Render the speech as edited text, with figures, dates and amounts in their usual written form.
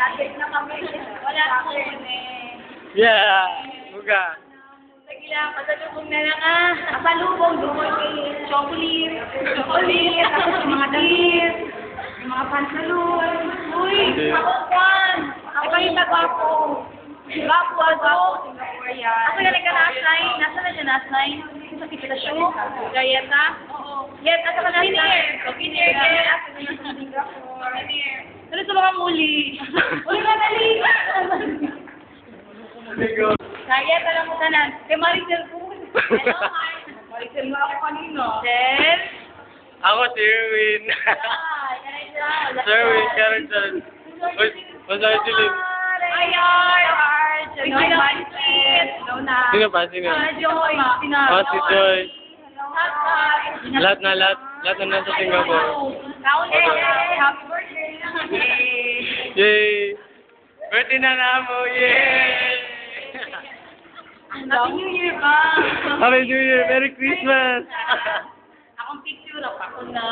Gadget na kami. Wala akong Yeah! Buga. Sige lang, pasalubong na lang ah. Pasalubong, chocolate, chocolate, tapos yung mga damit, yung mga pantalon. Uy, Okay. ako Juan. Ako yung nagwapo. Gwapo, gwapo. Ako na nagka-naslay. Nasa na siya naslay? Sa kipitasyon? Gayeta? Oo. Yes, at saka naslay. Pinir. Ano sa mga muli? Uy, madali! Kaya talang mo tanan. Kay Maricel po. Hello, Maricel nga ako kanina. Then? Ako si Erwin. Erwin, Karen. Uy, masaya si Lynn. Sino pa? Sino? Joy. Oh, si Joy. Lahat na nasa Singapore. Happy birthday. Yay! Birthday na mo! Yay! Happy New Year ba? Happy New Year! Merry Christmas! Akong picture ako na.